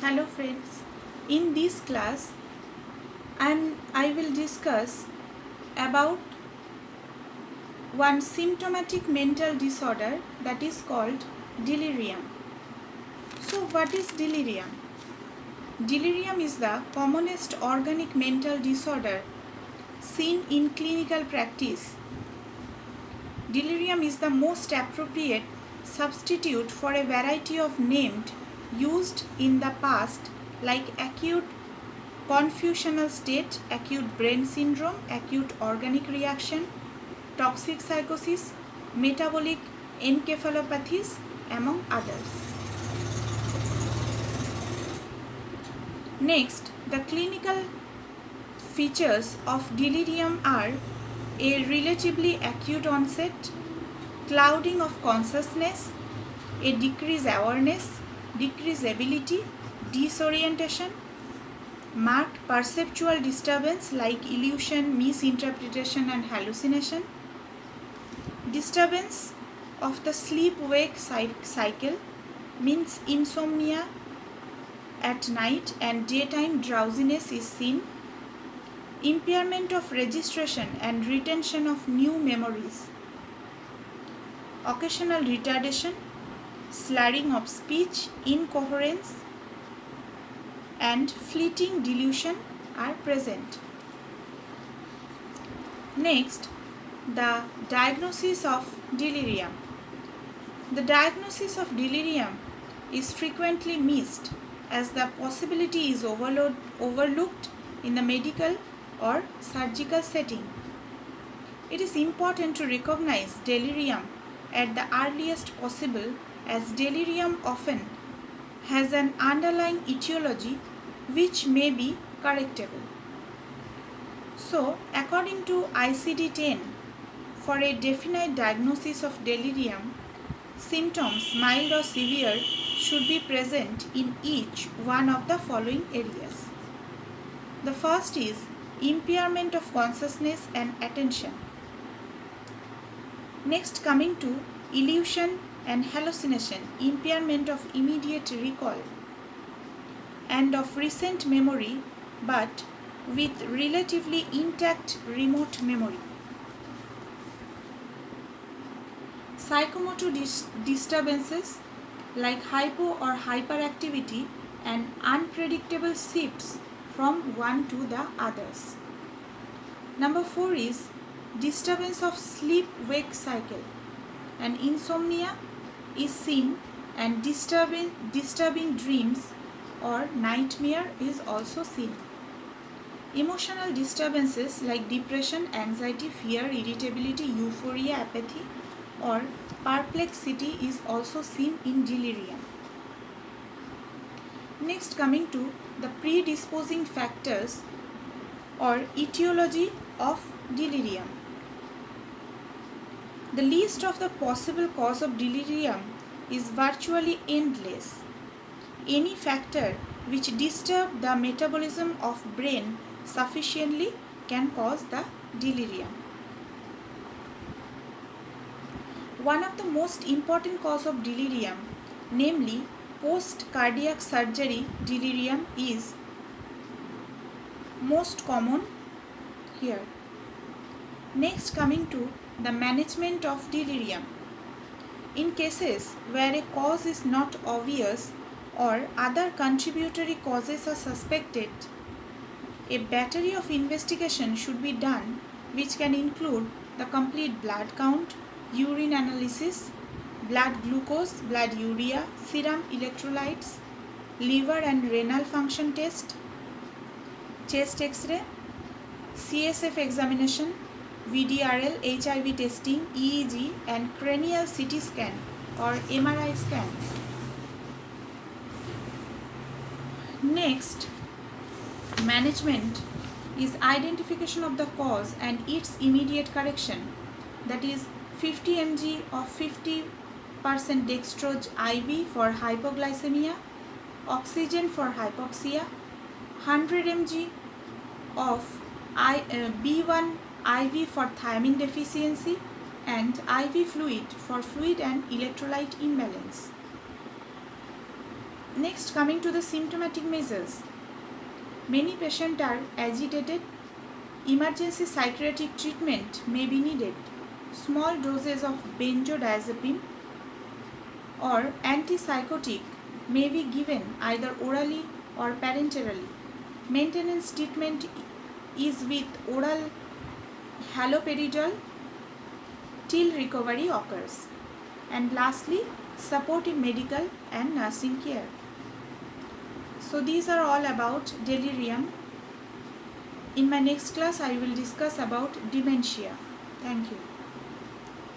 Hello friends, in this class I will discuss about one symptomatic mental disorder that is called delirium. So what is delirium? Delirium is the commonest organic mental disorder seen in clinical practice. Delirium is the most appropriate substitute for a variety of names used in the past like acute confusional state, acute brain syndrome, acute organic reaction, toxic psychosis, metabolic encephalopathies, among others. Next, the clinical features of delirium are a relatively acute onset, clouding of consciousness, a decreased awareness, decreased ability, disorientation, marked perceptual disturbance like illusion, misinterpretation and hallucination, disturbance of the sleep-wake cycle means insomnia at night and daytime drowsiness is seen, impairment of registration and retention of new memories, occasional retardation, slurring of speech, incoherence, and fleeting delusion are present. Next, the diagnosis of delirium. The diagnosis of delirium is frequently missed as the possibility is overlooked in the medical or surgical setting. It is important to recognize delirium at the earliest possible as delirium often has an underlying etiology which may be correctable. So, according to ICD-10, for a definite diagnosis of delirium, symptoms mild or severe should be present in each one of the following areas. The first is impairment of consciousness and attention. Next, coming to illusion and hallucination, impairment of immediate recall and of recent memory but with relatively intact remote memory. Psychomotor disturbances like hypo or hyperactivity and unpredictable shifts from one to the others. Number 4 is disturbance of sleep-wake cycle, and insomnia is seen and disturbing dreams or nightmare is also seen. Emotional disturbances like depression, anxiety, fear, irritability, euphoria, apathy or perplexity is also seen in delirium. Next, coming to the predisposing factors or etiology of delirium. The list of the possible cause of delirium is virtually endless. Any factor which disturbs the metabolism of brain sufficiently can cause the delirium. One of the most important cause of delirium, namely post-cardiac surgery delirium, is most common here. Next, coming to the management of delirium. In cases where a cause is not obvious or other contributory causes are suspected, a battery of investigation should be done which can include the complete blood count, urine analysis, blood glucose, blood urea, serum electrolytes, liver and renal function test, chest x-ray, CSF examination, VDRL, HIV testing, EEG and cranial CT scan or MRI scan. Next, management is identification of the cause and its immediate correction, that is 50 mg of 50% dextrose IV for hypoglycemia, oxygen for hypoxia, 100 mg of B1 IV for thiamine deficiency and IV fluid for fluid and electrolyte imbalance. Next, coming to the symptomatic measures. Many patients are agitated. Emergency psychiatric treatment may be needed. Small doses of benzodiazepine or antipsychotic may be given either orally or parenterally. Maintenance treatment is with oral haloperidol till recovery occurs. And lastly, supportive medical and nursing care. So these are all about delirium. In my next class, I will discuss about dementia. Thank you.